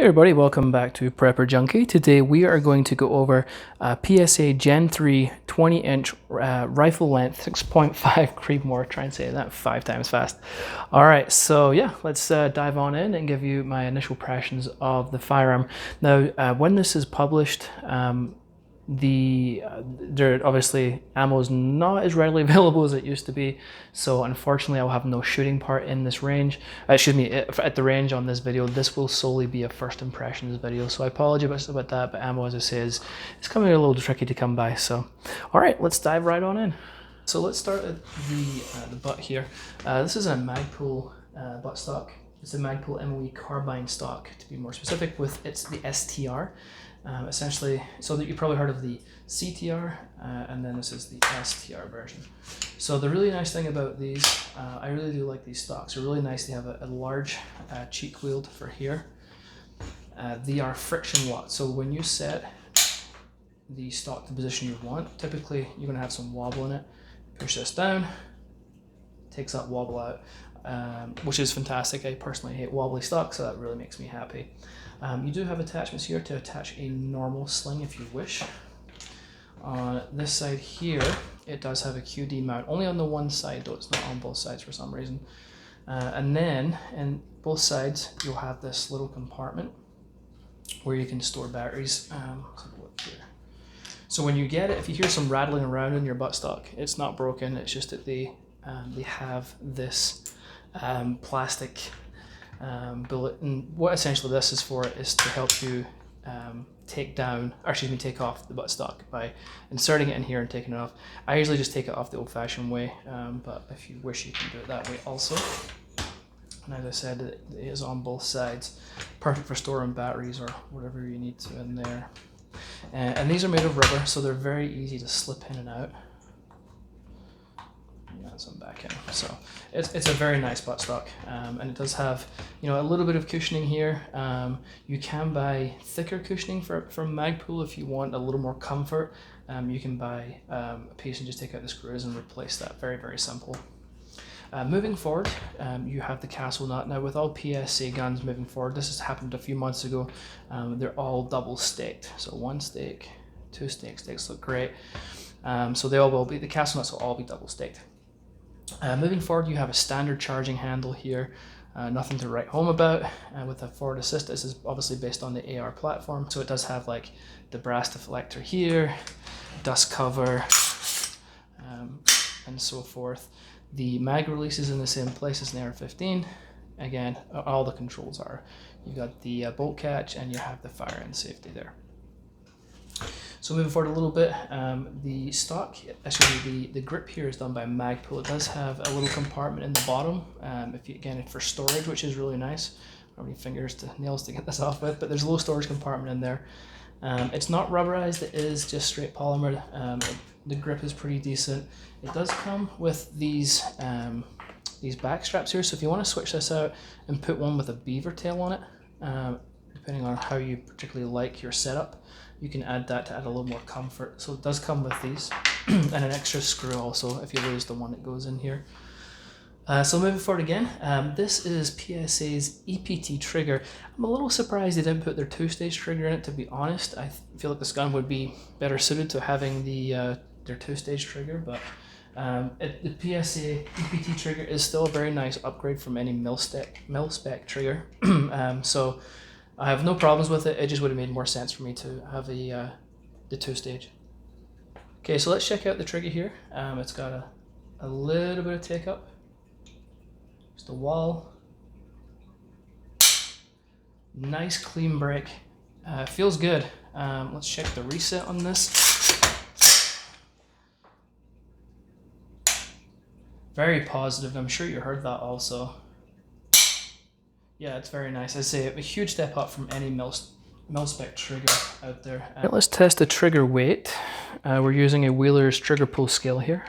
everybody, welcome back to Prepper Junkie. Today we are going to go over PSA Gen 3 20-inch rifle length 6.5 Creedmoor. Try and say that 5 times fast. Alright, so yeah, let's dive on in and give you my initial impressions of the firearm. Now, when this is published, obviously ammo is not as readily available as it used to be, so unfortunately I'll have no shooting part in this range, at the range on this video. This will solely be a first impressions video, so I apologize about that, but ammo, as I say, is coming a little tricky to come by. So all right, let's dive right on in. So let's start at the butt here. This is a Magpul butt stock. It's a Magpul MOE carbine stock, to be more specific. It's the STR. Essentially, so that you probably heard of the CTR, and then this is the STR version. So the really nice thing about these, I really do like these stocks. They're really nice. They have a large cheek wheel for here. They are friction locked, so when you set the stock to the position you want, typically you're going to have some wobble in it. Push this down, takes that wobble out, which is fantastic. I personally hate wobbly stock, so that really makes me happy. You do have attachments here to attach a normal sling if you wish. On this side here, it does have a QD mount, only on the one side though, it's not on both sides for some reason. And then in both sides, you'll have this little compartment where you can store batteries. Let's have a look here. So when you get it, if you hear some rattling around in your buttstock, it's not broken, it's just that they have this plastic bullet, and what essentially this is for is to help you take off the buttstock by inserting it in here and taking it off. I usually just take it off the old-fashioned way, but if you wish, you can do it that way also. And as I said, it is on both sides, perfect for storing batteries or whatever you need to in there. And these are made of rubber, so they're very easy to slip in and out. Some back in, so it's a very nice buttstock, and it does have, you know, a little bit of cushioning here. You can buy thicker cushioning from Magpul if you want a little more comfort. You can buy a piece and just take out the screws and replace that. Very, very simple. Moving forward, you have the castle nut. Now with all PSA guns moving forward, this has happened a few months ago, they're all double staked, so one stake, two stakes. Stakes look great, so they all will be, the castle nuts will all be double staked. Moving forward, you have a standard charging handle here, nothing to write home about. With a forward assist, this is obviously based on the AR platform, so it does have like the brass deflector here, dust cover, and so forth. The mag release is in the same place as an AR-15. Again, all the controls are. You got the bolt catch, and you have the fire and safety there. So moving forward a little bit, the stock, actually the grip here is done by Magpul. It does have a little compartment in the bottom, for storage, which is really nice. I don't have any nails to get this off with, but there's a little storage compartment in there. It's not rubberized, it is just straight polymer. The grip is pretty decent. It does come with these back straps here, so if you want to switch this out and put one with a beaver tail on it, depending on how you particularly like your setup, you can add that to add a little more comfort. So it does come with these and an extra screw also if you lose the one that goes in here. So moving forward again, this is PSA's EPT trigger. I'm a little surprised they didn't put their two-stage trigger in it, to be honest. I feel like this gun would be better suited to having their two-stage trigger, but the PSA EPT trigger is still a very nice upgrade from any mil-spec trigger. So I have no problems with it. It just would have made more sense for me to have the two-stage. Okay, so let's check out the trigger here. It's got a little bit of take-up. Just a wall. Nice clean break. Feels good. Let's check the reset on this. Very positive. I'm sure you heard that also. Yeah, it's very nice. I say a huge step up from any mil-spec trigger out there. Let's test the trigger weight. We're using a Wheeler's trigger pull scale here.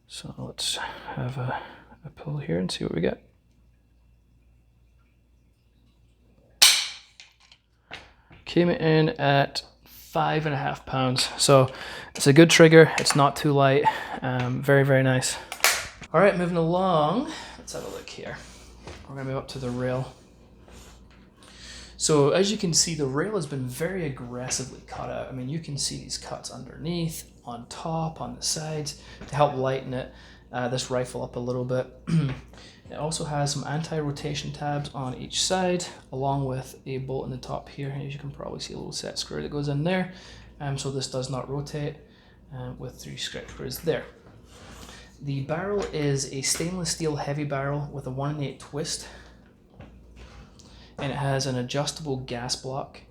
So let's have a pull here and see what we get. Came in at 5.5 pounds. So it's a good trigger. It's not too light. Very, very nice. All right, moving along. Let's have a look here. We're gonna move up to the rail. So as you can see, the rail has been very aggressively cut out. I mean, you can see these cuts underneath, on top, on the sides, to help lighten it, this rifle up a little bit. It also has some anti-rotation tabs on each side, along with a bolt in the top here. As you can probably see, a little set screw that goes in there. So this does not rotate, with 3 screw screws there. The barrel is a stainless steel heavy barrel with a 1-in-8 twist, and it has an adjustable gas block,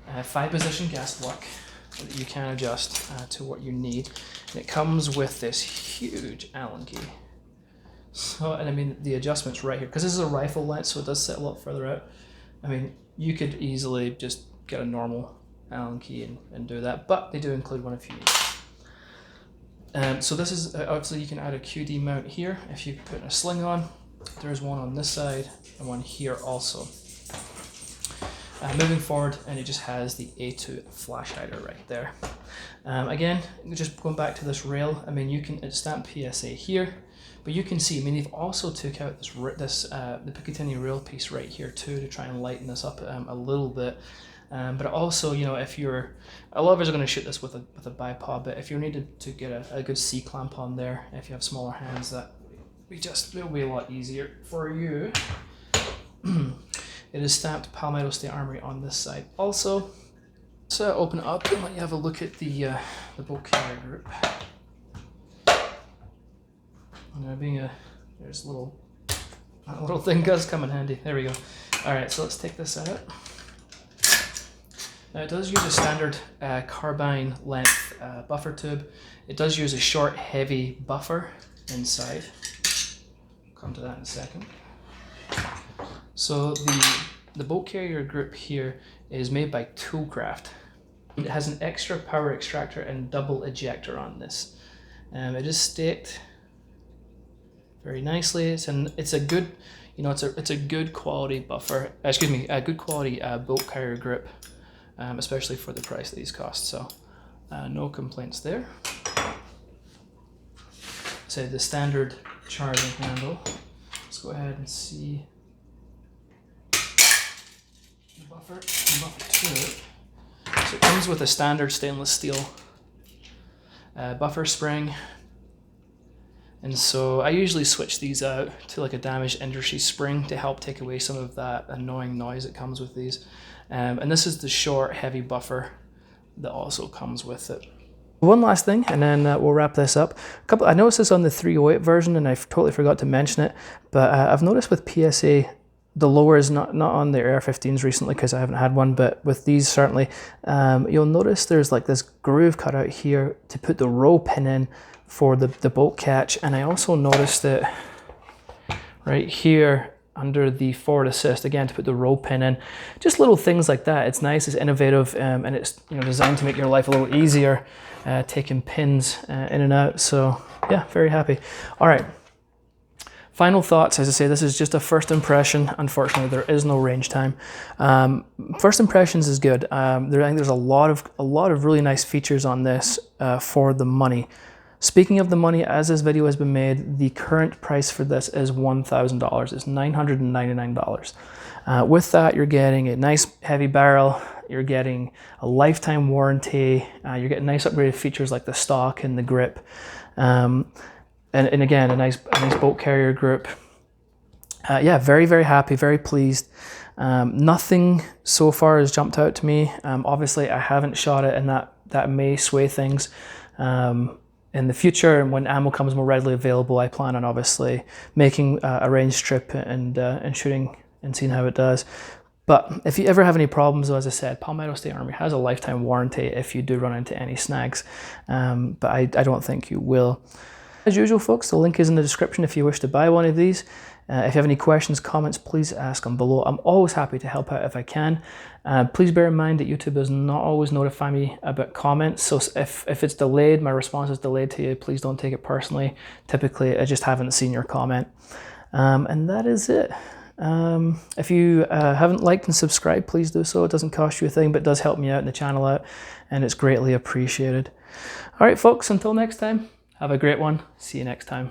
5-position gas block that you can adjust to what you need. And it comes with this huge Allen key. So, and I mean, the adjustment's right here, because this is a rifle length, so it does sit a lot further out. I mean, you could easily just get a normal Allen key and do that, but they do include one if you need. So this is, obviously you can add a QD mount here if you put a sling on. There's one on this side and one here also. Moving forward, and it just has the A2 flash hider right there. Again, just going back to this rail, I mean, you can, it's stamped PSA here, but you can see, I mean, they've also took out the Picatinny rail piece right here too, to try and lighten this up a little bit. But also, you know, if you're, a lot of us are going to shoot this with a bipod, but if you needed to get a good C-clamp on there, if you have smaller hands, that it'll be a lot easier for you. It is stamped Palmetto State Armory on this side also. So open it up and let you have a look at the bolt carrier group. And there's a little thing does come in handy. There we go. All right, so let's take this out. Now it does use a standard carbine length buffer tube. It does use a short, heavy buffer inside. I'll come to that in a second. So the bolt carrier group here is made by Toolcraft. It has an extra power extractor and double ejector on this. It is staked very nicely. It's a good, you know, it's a good quality buffer. Excuse me, a good quality bolt carrier grip, especially for the price that these cost. So no complaints there. So the standard charging handle. Let's go ahead and see. Buffer tube. So it comes with a standard stainless steel buffer spring, and so I usually switch these out to like a damaged industry spring to help take away some of that annoying noise that comes with these. And this is the short, heavy buffer that also comes with it. One last thing, and then we'll wrap this up. I noticed this on the 308 version, and I totally forgot to mention it, but I've noticed with PSA, the lower is not on the AR-15s recently because I haven't had one, but with these certainly, you'll notice there's like this groove cut out here to put the roll pin in for the bolt catch. And I also noticed that right here under the forward assist, again, to put the roll pin in. Just little things like that. It's nice, it's innovative, and it's, you know, designed to make your life a little easier, taking pins in and out. So yeah, very happy. All right. Final thoughts, as I say, this is just a first impression. Unfortunately, there is no range time. First impressions is good. I think there's a lot of really nice features on this for the money. Speaking of the money, as this video has been made, the current price for this is $1,000. It's $999. With that, you're getting a nice heavy barrel. You're getting a lifetime warranty. You're getting nice upgraded features like the stock and the grip. And again, a nice bolt carrier group. Yeah, very, very happy, very pleased. Nothing so far has jumped out to me. Obviously, I haven't shot it, and that may sway things. In the future, and when ammo comes more readily available, I plan on obviously making a range trip and shooting and seeing how it does. But if you ever have any problems, as I said, Palmetto State Armory has a lifetime warranty if you do run into any snags. But I don't think you will. As usual, folks, the link is in the description if you wish to buy one of these. If you have any questions, comments, please ask them below. I'm always happy to help out if I can. Please bear in mind that YouTube does not always notify me about comments. So if it's delayed, my response is delayed to you, please don't take it personally. Typically, I just haven't seen your comment. And that is it. If you haven't liked and subscribed, please do so. It doesn't cost you a thing, but it does help me out and the channel out, and it's greatly appreciated. All right, folks, until next time. Have a great one. See you next time.